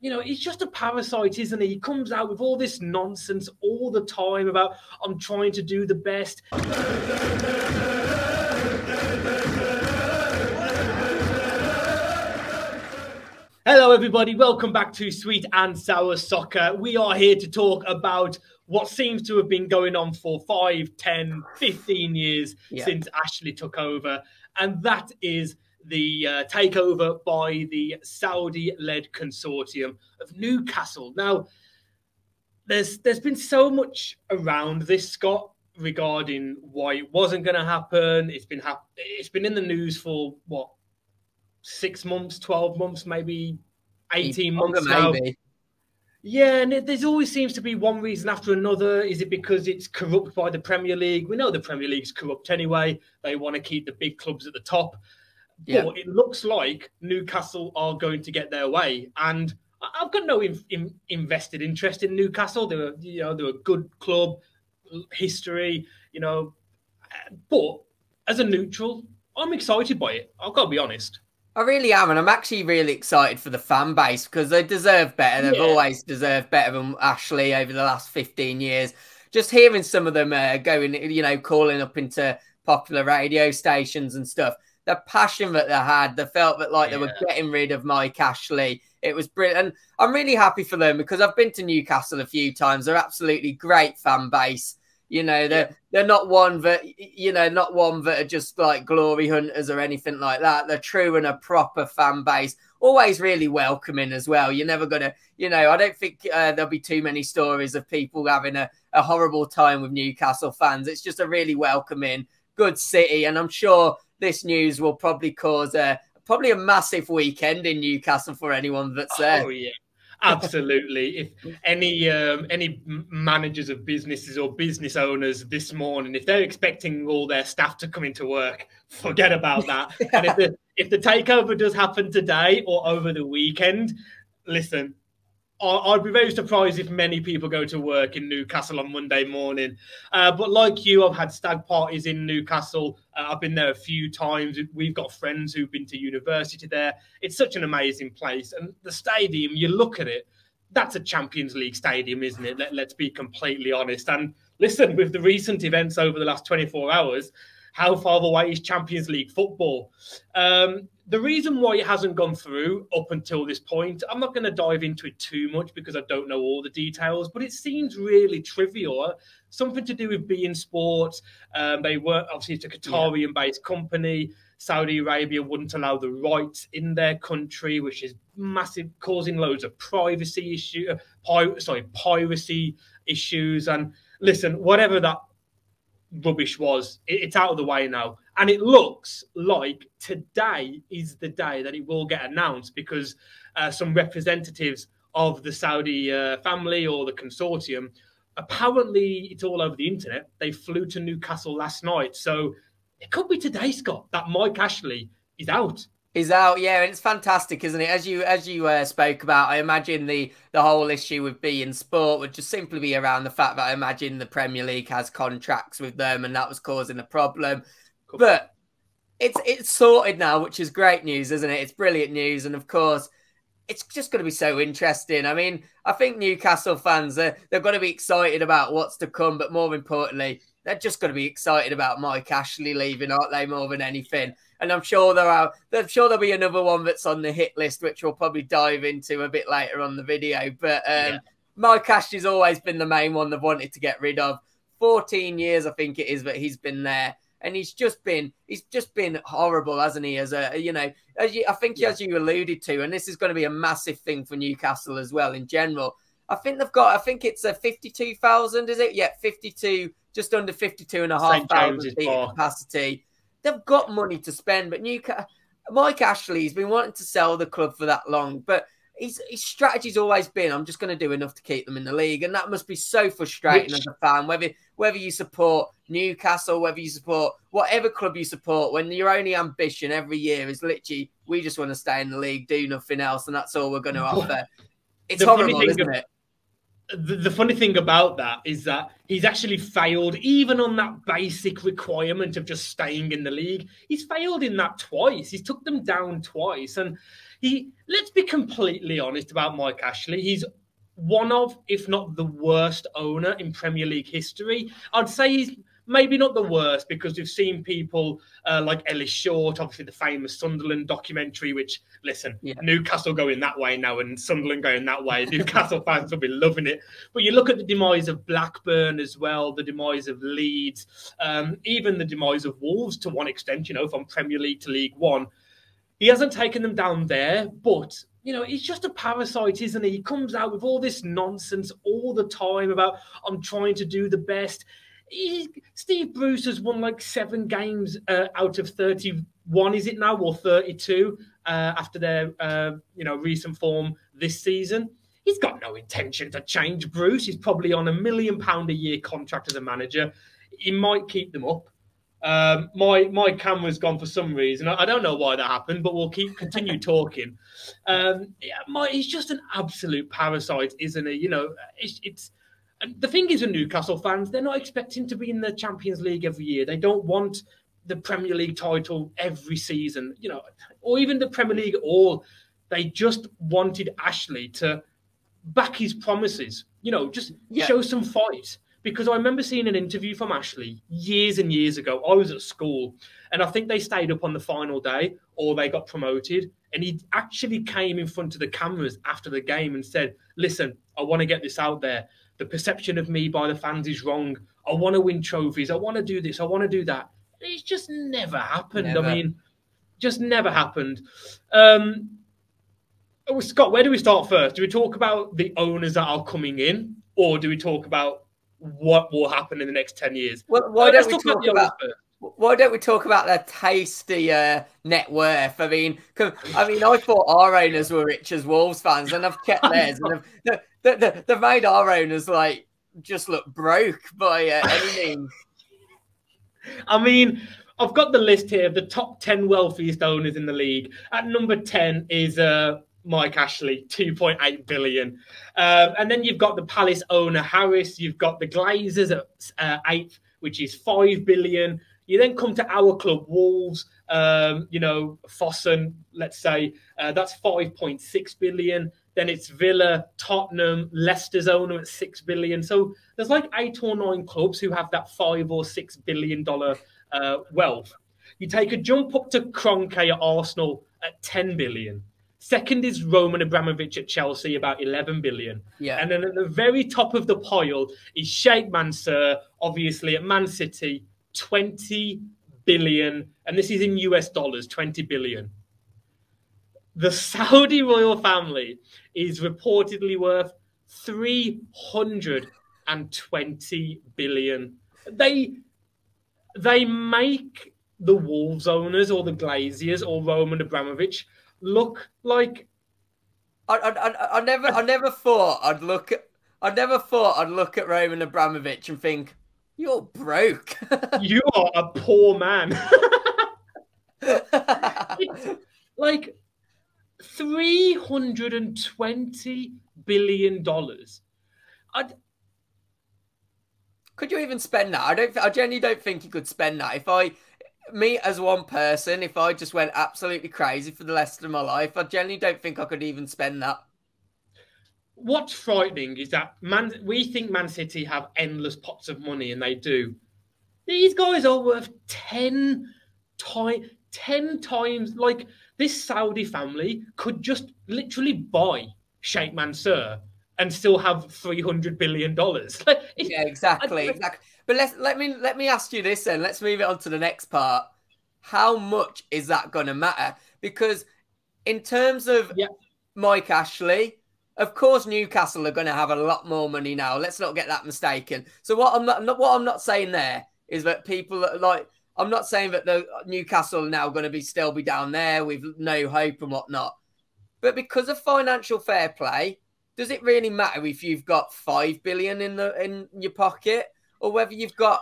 you know, he's just a parasite, isn't he? He comes out with all this nonsense all the time about, I'm trying to do the best. Hello, everybody. Welcome back to Sweet and Sour Soccer. We are here to talk about what seems to have been going on for 5, 10, 15 years since Ashley took over. And that is the takeover by the Saudi-led consortium of Newcastle. Now, there's been so much around this, Scott, regarding why it wasn't going to happen. It's been in the news for, what, 6 months, 12 months, maybe 18 months now. Maybe. Yeah, and there always seems to be one reason after another. Is it because it's corrupt by the Premier League? We know the Premier League's corrupt anyway. They want to keep the big clubs at the top. Yeah. But it looks like Newcastle are going to get their way. And I've got no invested interest in Newcastle. They're a good club, history, but as a neutral, I'm excited by it. I've got to be honest. I really am, and I'm actually really excited for the fan base because they deserve better. They've always deserved better than Ashley over the last 15 years. Just hearing some of them going, calling up into popular radio stations and stuff, the passion that they had, they felt that they were getting rid of Mike Ashley. It was brilliant. And I'm really happy for them because I've been to Newcastle a few times. They're absolutely great fan base. They're not one that, are just like glory hunters or anything like that. They're true and a proper fan base, always really welcoming as well. You're never going to, I don't think there'll be too many stories of people having a horrible time with Newcastle fans. It's just a really welcoming, good city. And I'm sure this news will probably cause a massive weekend in Newcastle for anyone that's there. Oh, yeah. Absolutely. If any managers of businesses or business owners this morning, if they're expecting all their staff to come into work, forget about that. And if the takeover does happen today or over the weekend, listen, I'd be very surprised if many people go to work in Newcastle on Monday morning. But like you, I've had stag parties in Newcastle. I've been there a few times. We've got friends who've been to university there. It's such an amazing place. And the stadium, you look at it, that's a Champions League stadium, isn't it? Let's be completely honest. And listen, with the recent events over the last 24 hours, how far away is Champions League football? The reason why it hasn't gone through up until this point, I'm not going to dive into it too much because I don't know all the details, but it seems really trivial. Something to do with beIN Sports. They were, obviously, it's a Qatarian-based company. Saudi Arabia wouldn't allow the rights in their country, which is massive, causing loads of piracy issues. And listen, whatever that rubbish was, it's out of the way now, and it looks like today is the day that it will get announced because some representatives of the Saudi family or the consortium, apparently it's all over the internet, they flew to Newcastle last night, so it could be today, Scott, that Mike Ashley is out. Yeah, and it's fantastic, isn't it? As you spoke about, I imagine the whole issue with beIN Sport would just simply be around the fact that I imagine the Premier League has contracts with them, and that was causing a problem. Cool. But it's sorted now, which is great news, isn't it? It's brilliant news, and of course, it's just going to be so interesting. I mean, I think Newcastle fans, they've got to be excited about what's to come, but more importantly, they're just going to be excited about Mike Ashley leaving, aren't they, more than anything? And I'm sure there'll be another one that's on the hit list, which we'll probably dive into a bit later on the video. But Mike Ashley's always been the main one they've wanted to get rid of. 14 years, I think it is, that he's been there. And he's just been horrible, hasn't he? As you alluded to, and this is going to be a massive thing for Newcastle as well in general. I think it's a 52,000, is it? Yeah, 52, just under 52,500 seat capacity. They've got money to spend, but Mike Ashley's been wanting to sell the club for that long, but his strategy's always been, I'm just going to do enough to keep them in the league, and that must be so frustrating as a fan, whether you support Newcastle, whether you support whatever club you support, when your only ambition every year is literally, we just want to stay in the league, do nothing else, and that's all we're going to offer. It's horrible, isn't it? the funny thing about that is that he's actually failed even on that basic requirement of just staying in the league. He's failed in that twice. He's took them down twice. And let's be completely honest about Mike Ashley. He's one of, if not the worst owner in Premier League history. I'd say he's maybe not the worst, because we've seen people like Ellis Short, obviously the famous Sunderland documentary, which, listen, Newcastle going that way now and Sunderland going that way. Newcastle fans will be loving it. But you look at the demise of Blackburn as well, the demise of Leeds, even the demise of Wolves to one extent, from Premier League to League One. He hasn't taken them down there, but he's just a parasite, isn't he? He comes out with all this nonsense all the time about, I'm trying to do the best. Steve Bruce has won like 7 games out of 31, is it now, or 32 after their recent form this season. He's got no intention to change Bruce. He's probably on £1 million a year contract as a manager. He might keep them up. My camera's gone for some reason. I don't know why that happened, but we'll continue talking. He's just an absolute parasite, isn't he? And the thing is, with Newcastle fans, they're not expecting to be in the Champions League every year. They don't want the Premier League title every season, or even the Premier League at all. They just wanted Ashley to back his promises, show some fight. Because I remember seeing an interview from Ashley years and years ago. I was at school, and I think they stayed up on the final day, or they got promoted. And he actually came in front of the cameras after the game and said, listen, I want to get this out there. The perception of me by the fans is wrong. I want to win trophies. I want to do this. I want to do that. It's just never happened. Never. I mean, just never happened. Scott, where do we start first? Do we talk about the owners that are coming in, or do we talk about what will happen in the next 10 years? Well, why don't we talk about their tasty net worth? I mean, I thought our owners were rich as Wolves fans, and I've checked theirs, and they've made our owners just look broke by any means. I mean, I've got the list here of the top 10 wealthiest owners in the league. At number 10 is Mike Ashley, 2.8 billion. And then you've got the Palace owner, Harris. You've got the Glazers at 8th, which is 5 billion. You then come to our club, Wolves, Fossen, let's say, that's 5.6 billion. Then it's Villa, Tottenham, Leicester's owner at 6 billion. So there's like 8 or 9 clubs who have that $5 or $6 billion wealth. You take a jump up to Kroenke at Arsenal at 10 billion. Second is Roman Abramovich at Chelsea, about 11 billion. Yeah. And then at the very top of the pile is Sheikh Mansour, obviously at Man City, 20 billion. And this is in US dollars, 20 billion. The Saudi royal family is reportedly worth 320 billion. They make the Wolves owners or the Glaziers or Roman Abramovich look like I never thought I'd look at Roman Abramovich and think, you're broke. You are a poor man. It's like $320 billion. Could you even spend that? I genuinely don't think you could spend that. Me as one person, if I just went absolutely crazy for the rest of my life, I genuinely don't think I could even spend that. What's frightening is that we think Man City have endless pots of money, and they do. These guys are worth 10 times. Like, this Saudi family could just literally buy Sheikh Mansour and still have $300 billion. Yeah, exactly. But let me ask you this then. Let's move it on to the next part. How much is that going to matter? Because in terms of Mike Ashley, of course Newcastle are going to have a lot more money now. Let's not get that mistaken. So what I'm not saying there is that people I'm not saying that the Newcastle are now going to still be down there with no hope and whatnot. But because of financial fair play, does it really matter if you've got 5 billion in your pocket, or whether you've got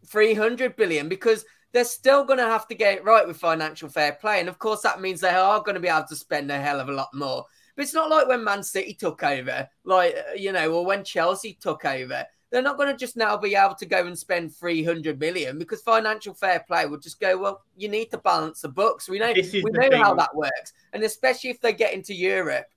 300 billion? Because they're still going to have to get it right with financial fair play. And of course, that means they are going to be able to spend a hell of a lot more. But it's not like when Man City took over, like, or when Chelsea took over. They're not going to just now be able to go and spend 300 million because financial fair play would just go, well, you need to balance the books. We know how that works. And especially if they get into Europe,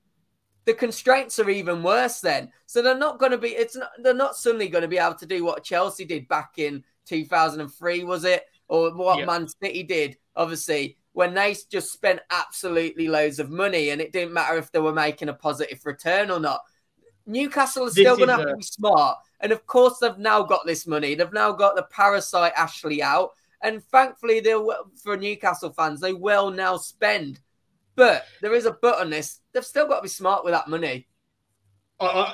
the constraints are even worse then. So they're not going to be, they're not suddenly going to be able to do what Chelsea did back in 2003, was it? Or what Man City did, obviously, when they just spent absolutely loads of money and it didn't matter if they were making a positive return or not. Newcastle is still going to have to be smart. And of course, they've now got this money. They've now got the parasite Ashley out. And thankfully, for Newcastle fans, they will now spend. But there is a but on this. They've still got to be smart with that money.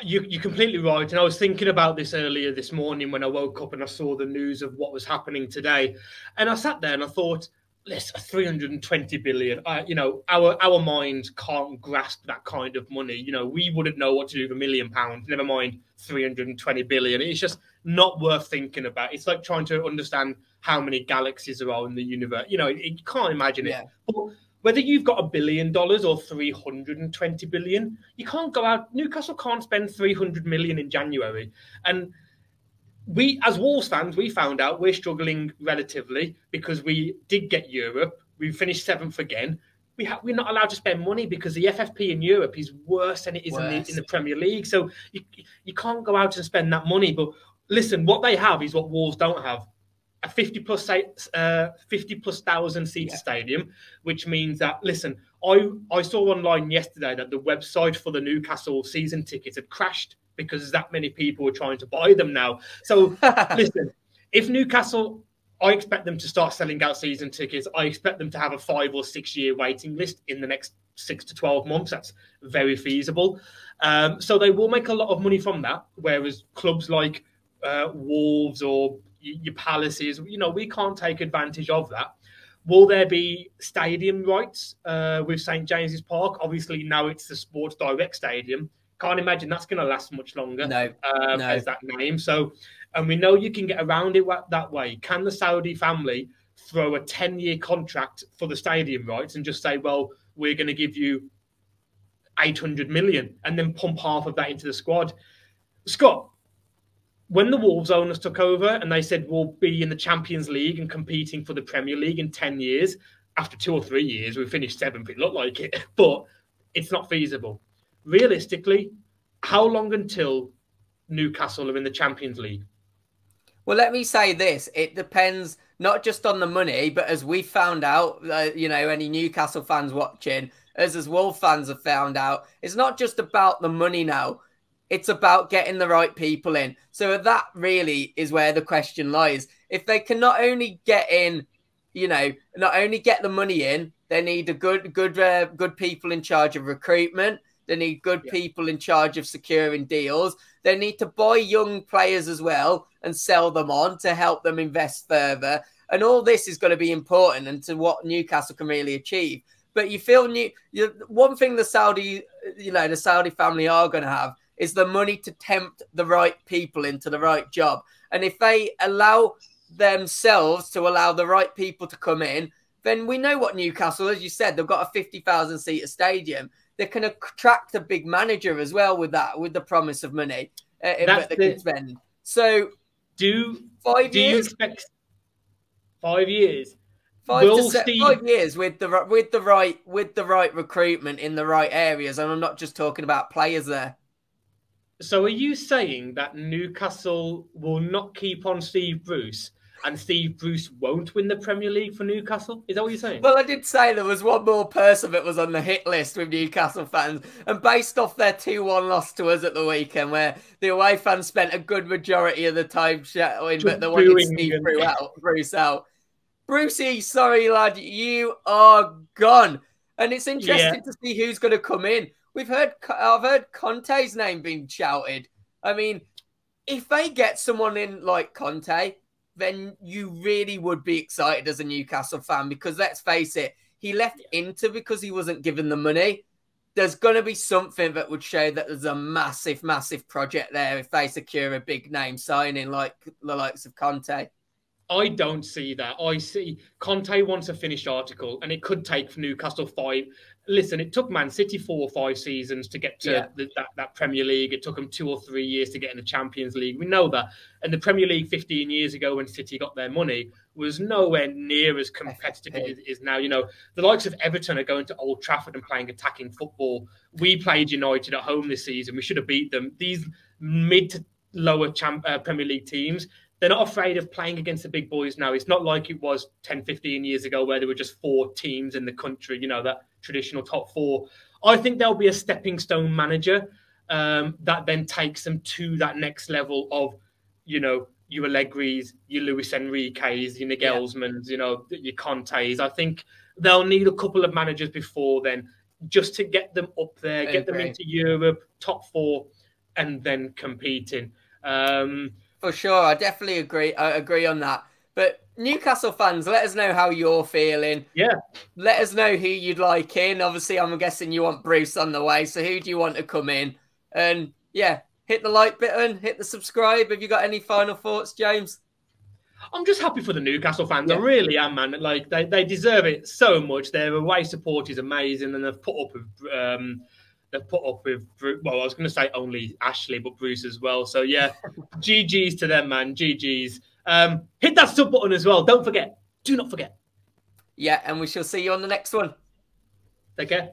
You're completely right. And I was thinking about this earlier this morning when I woke up and I saw the news of what was happening today. And I sat there and I thought, listen, 320 billion. Our minds can't grasp that kind of money. We wouldn't know what to do with £1 million, never mind 320 billion. It's just not worth thinking about. It's like trying to understand how many galaxies there are in the universe. You can't imagine it. But whether you've got $1 billion or 320 billion, you can't go out. Newcastle can't spend 300 million in January. And we, as Wolves fans, we found out we're struggling relatively because we did get Europe. We finished 7th again. We're not allowed to spend money because the FFP in Europe is worse than it is in the Premier League. So you can't go out and spend that money. But listen, what they have is what Wolves don't have. A 50 plus thousand seat stadium, which means that, listen, I saw online yesterday that the website for the Newcastle season tickets had crashed because that many people are trying to buy them now. So listen, if Newcastle, I expect them to start selling out season tickets. I expect them to have a 5 or 6 year waiting list in the next 6 to 12 months. That's very feasible. So they will make a lot of money from that. Whereas clubs like Wolves or your Palaces, we can't take advantage of that. Will there be stadium rights with St James's Park? Obviously, now it's the Sports Direct Stadium. Can't imagine that's going to last much longer as that name. So, and we know you can get around it that way. Can the Saudi family throw a 10-year contract for the stadium rights and just say, well, we're going to give you 800 million and then pump half of that into the squad? Scott, when the Wolves owners took over and they said we'll be in the Champions League and competing for the Premier League in 10 years, after 2 or 3 years, we finished 7th. It looked like it, but it's not feasible. Realistically, how long until Newcastle are in the Champions League? Well, let me say this. It depends not just on the money, but as we found out, any Newcastle fans watching, as Wolves fans have found out, it's not just about the money now. It's about getting the right people in. So that really is where the question lies. If they can not only get in, not only get the money in, they need a good people in charge of recruitment. They need good people in charge of securing deals. They need to buy young players as well and sell them on to help them invest further. And all this is going to be important and to what Newcastle can really achieve. But you feel one thing the Saudi family are going to have is the money to tempt the right people into the right job. And if they allow themselves to allow the right people to come in, then we know what Newcastle, as you said, they've got a 50,000 seater stadium. They can attract a big manager as well with the promise of money that they can spend. So, do you expect 5 years? 5 years with the right recruitment in the right areas, and I'm not just talking about players there. So, are you saying that Newcastle will not keep on Steve Bruce? And Steve Bruce won't win the Premier League for Newcastle? Is that what you're saying? Well, I did say there was one more person that was on the hit list with Newcastle fans. And based off their 2-1 loss to us at the weekend, where the away fans spent a good majority of the time shouting, but they wanted Steve Bruce out. Brucey, sorry, lad, you are gone. And it's interesting to see who's going to come in. I've heard Conte's name being shouted. I mean, if they get someone in like Conte, then you really would be excited as a Newcastle fan because let's face it, he left Inter because he wasn't given the money. There's going to be something that would show that there's a massive, massive project there if they secure a big name signing like the likes of Conte. I don't see that. I see Conte wants a finished article, and it could take for Newcastle listen, it took Man City 4 or 5 seasons to get to that Premier League. It took them 2 or 3 years to get in the Champions League. We know that. And the Premier League 15 years ago when City got their money was nowhere near as competitive as it is now. You know, the likes of Everton are going to Old Trafford and playing attacking football. We played United at home this season. We should have beat them. These mid to lower Premier League teams, they're not afraid of playing against the big boys now. It's not like it was 10, 15 years ago where there were just 4 teams in the country, you know, that traditional top 4. I think there'll be a stepping stone manager that then takes them to that next level of, you know, your Allegri's, your Luis Enrique's, your Nagelsmann's, you know, your Conte's. I think they'll need a couple of managers before then just to get them up there, get them into Europe, top 4, and then competing. For sure, I definitely agree. I agree on that. But Newcastle fans, let us know how you're feeling. Yeah. Let us know who you'd like in. Obviously, I'm guessing you want Bruce on the way. So who do you want to come in? And yeah, hit the like button, hit the subscribe. Have you got any final thoughts, James? I'm just happy for the Newcastle fans. I really am, man. Like they deserve it so much. Their away support is amazing, and they've put up with well, I was going to say only Ashley, but Bruce as well. So yeah, GGs to them, man. GGs. Hit that sub button as well. Don't forget. Do not forget. Yeah, and we shall see you on the next one. Take care.